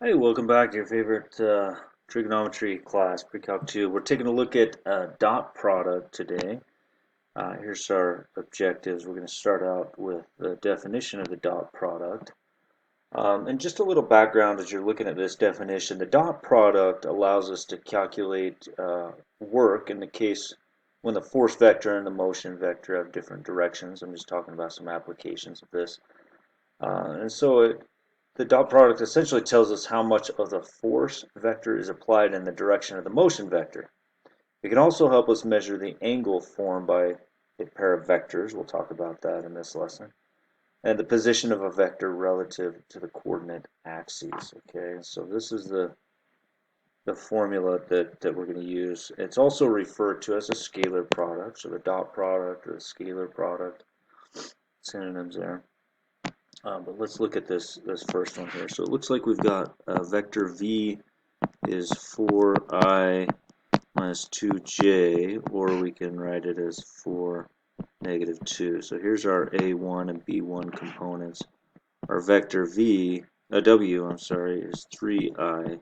Hey, welcome back to your favorite trigonometry class, Pre-Calc 2. We're taking a look at dot product today. Here's our objectives. We're going to start out with the definition of the dot product. And just a little background as you're looking at this definition. The dot product allows us to calculate work in the case when the force vector and the motion vector have different directions. I'm just talking about some applications of this. The dot product essentially tells us how much of the force vector is applied in the direction of the motion vector. It can also help us measure the angle formed by a pair of vectors. We'll talk about that in this lesson. And the position of a vector relative to the coordinate axes. Okay, so this is the formula that we're going to use. It's also referred to as a scalar product, so the dot product or the scalar product, synonyms there. But let's look at this first one here. So it looks like we've got vector v is 4I minus 2j, or we can write it as 4, negative 2. So here's our a1 and b1 components. Our vector w, I'm sorry, is 3I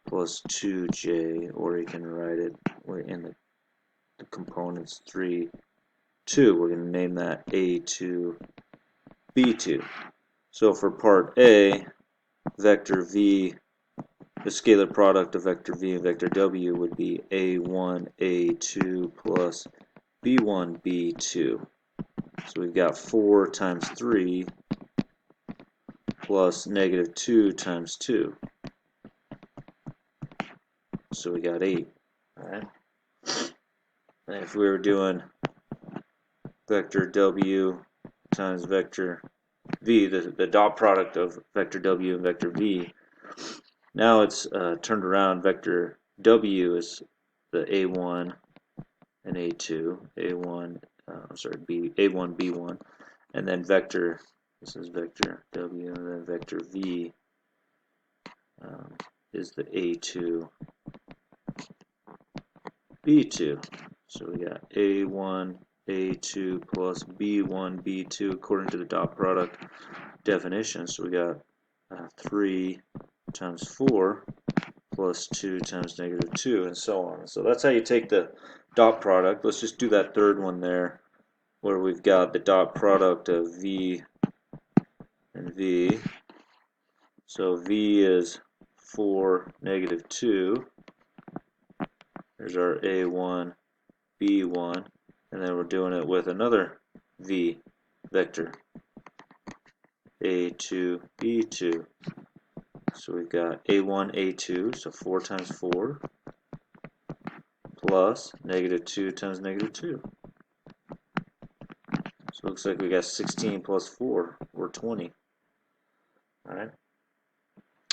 plus 2j, or you can write it in the components 3, 2. We're going to name that a2, b2. So for part A, vector v, the scalar product of vector v and vector w would be a1, a2 plus b1, b2. So we've got 4 times 3 plus negative 2 times 2. So we got 8. Alright. And if we were doing vector w times vector v, the dot product of vector w and vector v, now it's turned around. Vector w is the a1 and a2, a1, a1, b1, and then vector, this is vector w, and then vector v is the a2, b2. So we got a1, a2 plus b1, b2 according to the dot product definition. So we got 3 times 4 plus 2 times negative 2, and so on. So that's how you take the dot product. Let's just do that third one there, where we've got the dot product of v and v. So v is 4, negative 2. There's our a1, b1, and then we're doing it with another v vector, a2, b2. So we've got a1, a2, so 4 times 4, plus negative 2 times negative 2. So it looks like we got 16 plus 4, or 20. Alright.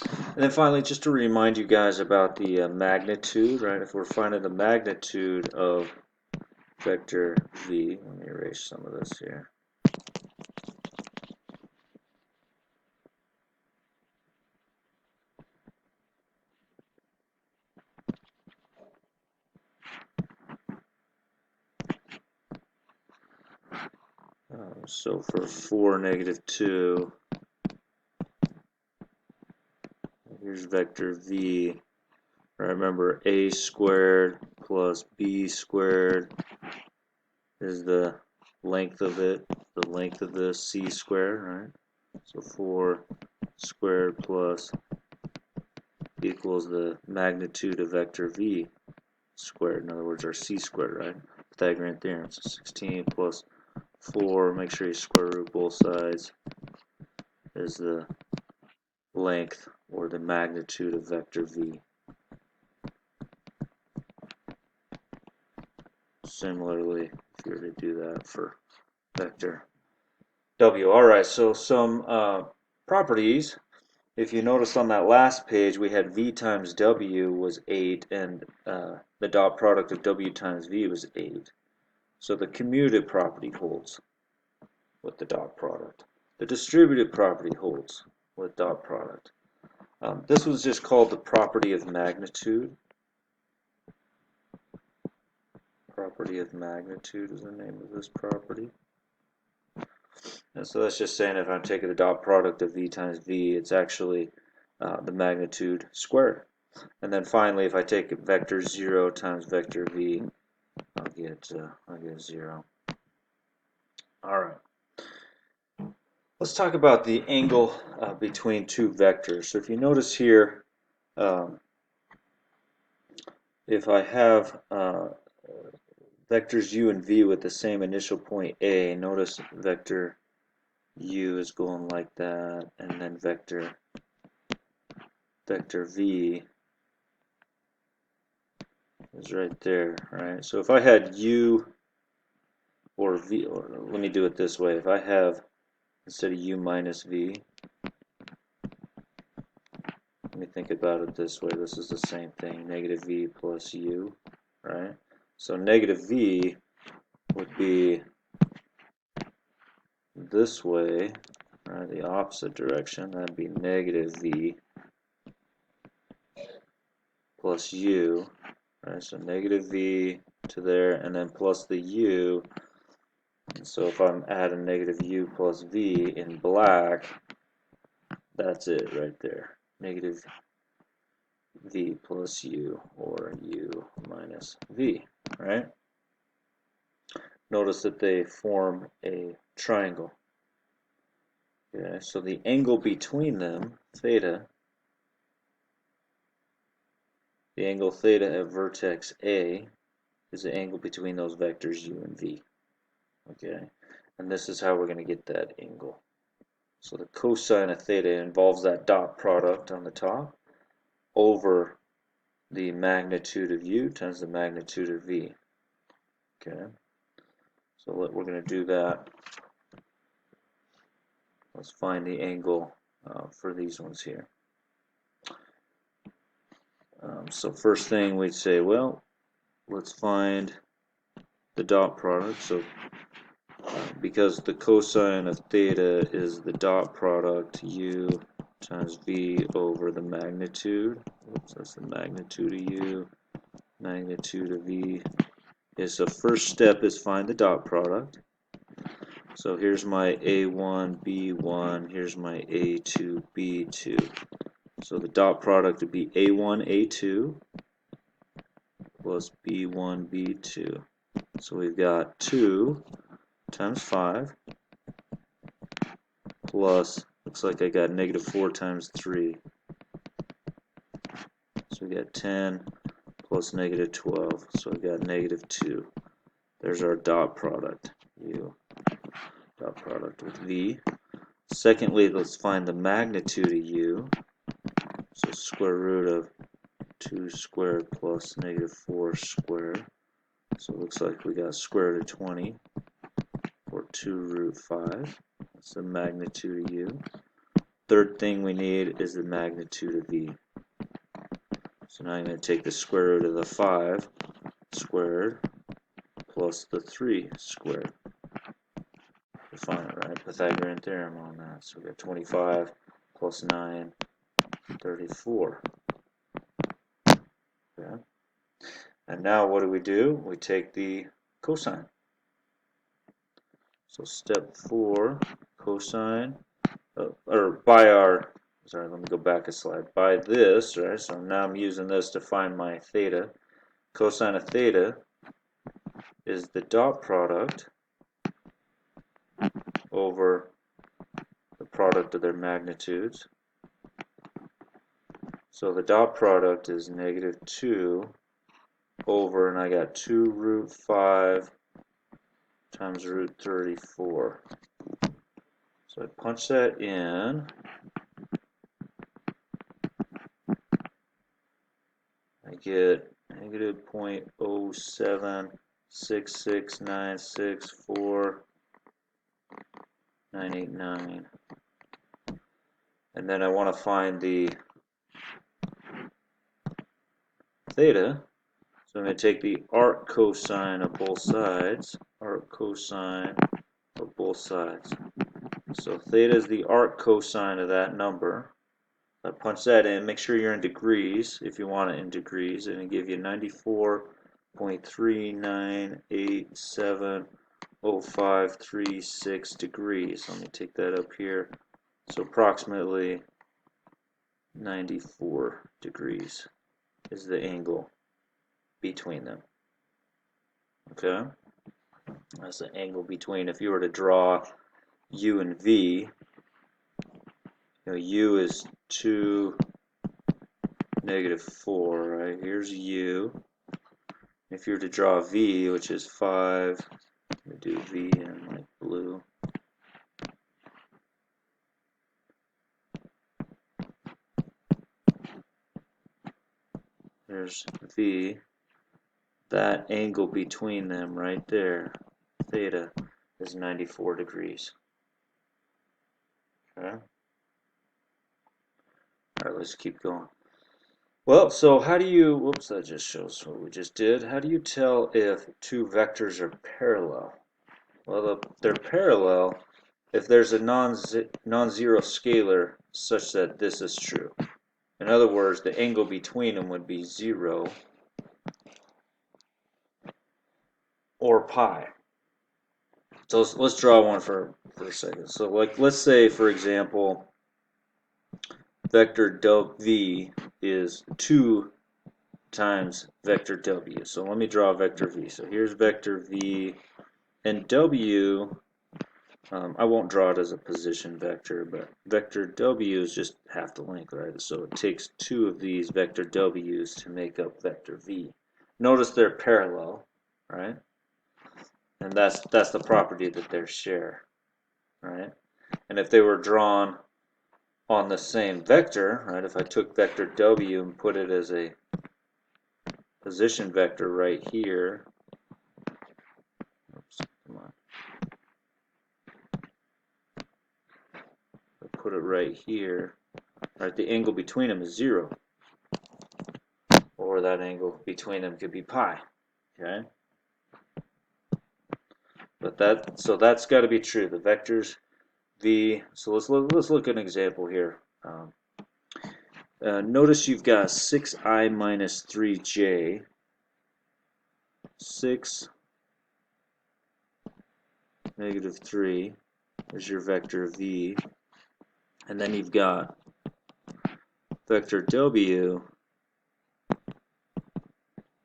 And then finally, just to remind you guys about the magnitude, right? If we're finding the magnitude of vector v, let me erase some of this here. So for 4, negative 2, here's vector v. Remember, a squared plus b squared is the length of it, the length of the c squared, right? So 4 squared plus equals the magnitude of vector v squared, in other words, our c squared, right? Pythagorean theorem. So 16 plus 4, make sure you square root both sides, is the length or the magnitude of vector v. Similarly, if you were to do that for vector w. Alright, so some properties. If you noticed on that last page, we had v times w was 8, and the dot product of w times v was 8. So the commutative property holds with the dot product. The distributive property holds with dot product. This was just called the property of magnitude. Property of magnitude is the name of this property. And so that's just saying if I'm taking the dot product of v times v, it's actually the magnitude squared. And then finally, if I take vector 0 times vector v, I'll get 0. All right. Let's talk about the angle between two vectors. So if you notice here, if I have vectors u and v with the same initial point A, notice vector u is going like that, and then vector v is right there, right? So if I had u or v, or let me do it this way. If I have, instead of u minus v, let me think about it this way. This is the same thing, negative v plus u, right? So negative v would be this way, right, the opposite direction. That'd be negative v plus u, right? So negative v to there, and then plus the u. And so if I'm adding negative u plus v in black, that's it right there. Negative v plus u, or u minus v, right? Notice that they form a triangle. Okay, so the angle between them, theta, the angle theta at vertex A is the angle between those vectors u and v. Okay, and this is how we're going to get that angle. So the cosine of theta involves that dot product on the top over the magnitude of u times the magnitude of v. Okay, so we're going to do that. Let's find the angle for these ones here. So first thing we'd say, well, let's find the dot product. So because the cosine of theta is the dot product u times v over the magnitude, oops, that's the magnitude of u, magnitude of v, is the first step is find the dot product. So here's my a1, b1, here's my a2, b2. So the dot product would be a1, a2 plus b1, b2. So we've got 2 times 5 plus, looks like I got negative 4 times 3. So we got 10 plus negative 12. So we got negative 2. There's our dot product, u, dot product with v. Secondly, let's find the magnitude of u. So square root of 2 squared plus negative 4 squared. So it looks like we got square root of 20, or 2 root 5. That's the magnitude of u. Third thing we need is the magnitude of v. So now I'm going to take the square root of the 5 squared plus the 3 squared. Define it, right? Pythagorean theorem on that. So we got 25 plus 9, 34. Okay. And now what do? We take the cosine. So step 4, cosine, sorry, let me go back a slide. By this, right, so now I'm using this to find my theta. Cosine of theta is the dot product over the product of their magnitudes. So the dot product is negative 2 over, and I got 2 root 5 times root 34. So I punch that in. I get negative 0.0766964,989. And then I want to find the theta. So I'm going to take the arc cosine of both sides. Arc cosine of both sides. So theta is the arc cosine of that number. I punch that in. Make sure you're in degrees if you want it in degrees, and it'll give you 94.39870536 degrees. Let me take that up here. So approximately 94 degrees is the angle between them. Okay? That's the angle between, if you were to draw U and V, U is 2, -4, right? Here's U. If you were to draw V, which is 5, we do V in like blue. There's V. That angle between them right there, theta, is 94 degrees. Okay? Alright, let's keep going. Well, so how do you, whoops, that just shows what we just did. How do you tell if two vectors are parallel? Well, they're parallel if there's a non-zero scalar such that this is true. In other words, the angle between them would be 0 or pi. So let's draw one for a second. So like, let's say, for example, vector v is 2 times vector w. So let me draw vector v. So here's vector v, and w, I won't draw it as a position vector, but vector w is just half the length, right? So it takes 2 of these vector w's to make up vector v. Notice they're parallel, right? And that's the property that they share, right? And if they were drawn on the same vector, right? If I took vector w and put it as a position vector right here, oops, come on. I put it right here, right? The angle between them is 0, or that angle between them could be pi, okay? But that's got to be true. The vectors v. So let's look at an example here. Notice you've got 6i minus 3j, 6, -3, there's your vector v, and then you've got vector w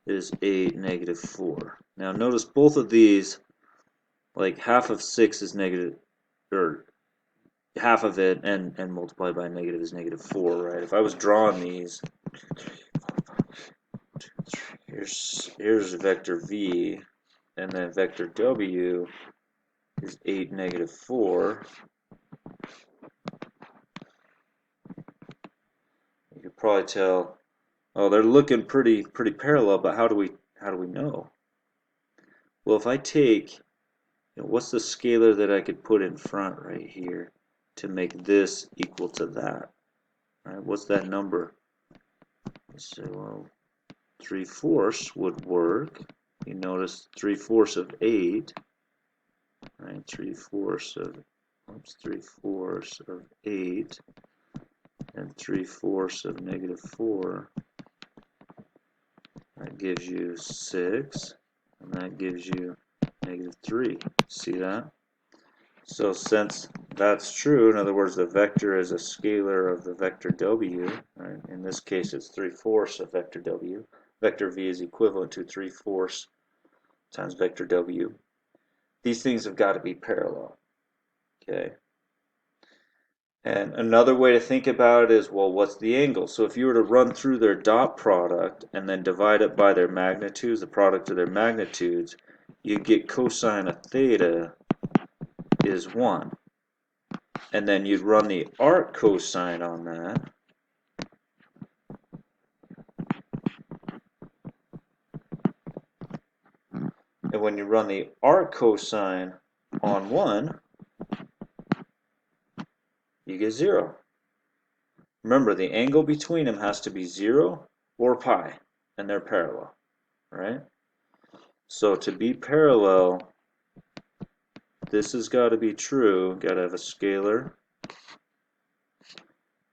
is 8, -4. Now notice both of these, like half of 6 is negative, or half of it and multiplied by negative is -4, right? If I was drawing these, here's vector v, and then vector w is 8, -4. You could probably tell, oh, they're looking pretty parallel, but how do we know? Well, if I take, what's the scalar that I could put in front right here to make this equal to that? Right? What's that number? So, well, 3/4 would work. You notice 3/4 of 8, right? 3/4 of, oops, 3/4 of 8 and 3/4 of -4. That gives you 6, and that gives you -3. See that? So since that's true, in other words, the vector is a scalar of the vector w, right? In this case it's 3/4 of vector w. Vector v is equivalent to 3/4 times vector w. These things have got to be parallel, okay? And another way to think about it is, well, what's the angle? So if you were to run through their dot product and then divide it by their magnitudes, the product of their magnitudes, you'd get cosine of theta is 1. And then you'd run the arc cosine on that. And when you run the arc cosine on 1, you get 0. Remember, the angle between them has to be 0 or pi, and they're parallel, right? So to be parallel, this has got to be true. Got to have a scalar,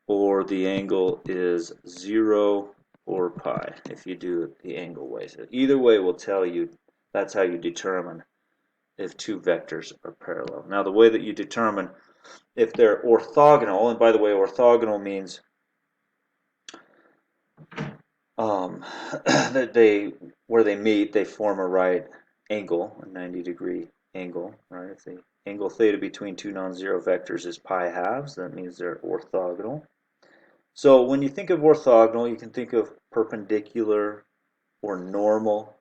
or the angle is 0 or pi if you do it the angle way. So either way will tell you, that's how you determine if two vectors are parallel. Now the way that you determine if they're orthogonal, and by the way, orthogonal means um, that they where they meet, they form a right angle, a 90-degree angle, right? If the angle theta between two non-zero vectors is pi halves, that means they're orthogonal. So when you think of orthogonal, you can think of perpendicular or normal.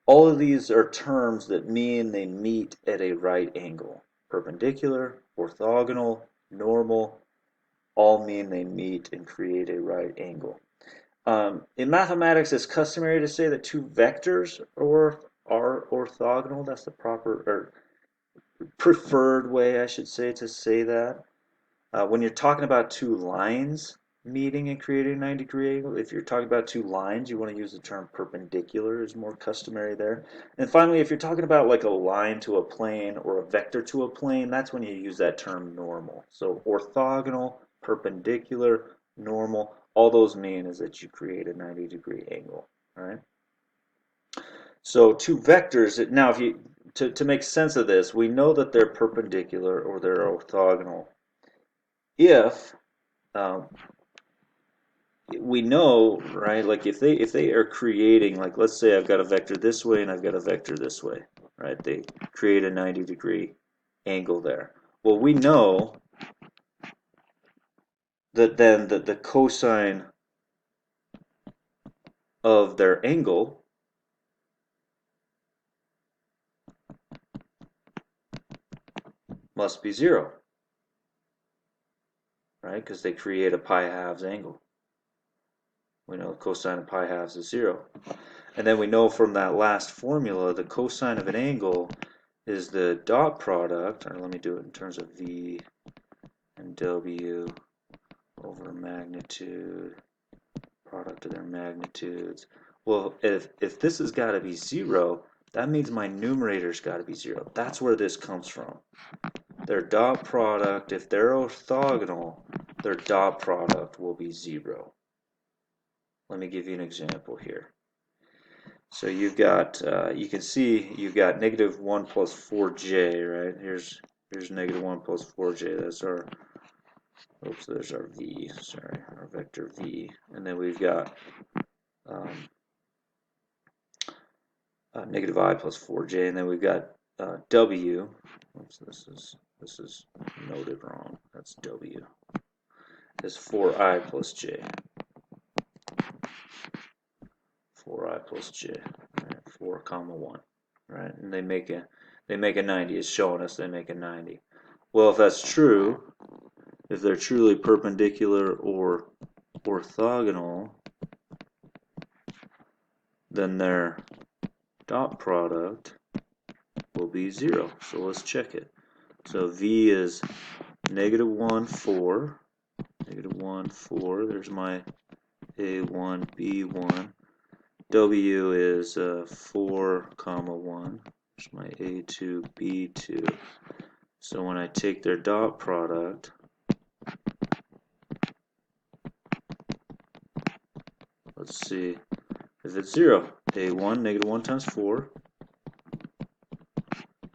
All of these are terms that mean they meet at a right angle. Perpendicular, orthogonal, normal, all mean they meet and create a right angle. In mathematics, it's customary to say that two vectors are orthogonal. That's the proper or preferred way, I should say, to say that. When you're talking about two lines meeting and creating a 90-degree angle, if you're talking about two lines, you want to use the term perpendicular is more customary there. And finally, if you're talking about like a line to a plane or a vector to a plane, that's when you use that term normal. So orthogonal, perpendicular, normal, all those mean is that you create a 90-degree angle, all right? So two vectors, now if you to make sense of this, we know that they're perpendicular or they're orthogonal if we know, right, like if they are creating, like let's say I've got a vector this way and I've got a vector this way, right? They create a 90-degree angle there. Well, we know that then the cosine of their angle must be 0, right? Because they create a pi halves angle. We know cosine of pi halves is 0. And then we know from that last formula, the cosine of an angle is the dot product, or let me do it in terms of V and W over magnitude, product of their magnitudes. Well, if this has got to be 0, that means my numerator's got to be 0. That's where this comes from. Their dot product, if they're orthogonal, their dot product will be 0. Let me give you an example here. So you've got, you can see you've got negative 1 plus 4j, right? Here's negative 1 plus 4j. That's our, oops, there's our v, sorry, our vector v. And then we've got negative I plus 4j, and then we've got w. Oops, this is noted wrong. That's w. Is 4i plus j. 4i plus j. Right, 4 comma 1. Right, and they make a 90. It's showing us they make a 90. Well, if that's true, if they're truly perpendicular or orthogonal, then their dot product will be 0. So let's check it. So v is negative 1, 4. Negative 1, 4. There's my a1, b1. W is 4 comma 1. There's my a2, b2. So when I take their dot product, let's see if it's 0. A1, negative 1 times 4,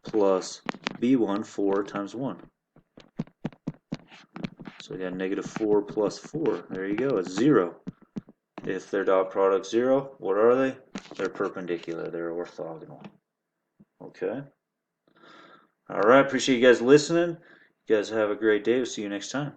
plus b1, 4 times 1. So we got negative 4 plus 4. There you go. It's 0. If their dot product's 0, what are they? They're perpendicular. They're orthogonal. Okay. All right. Appreciate you guys listening. You guys have a great day. We'll see you next time.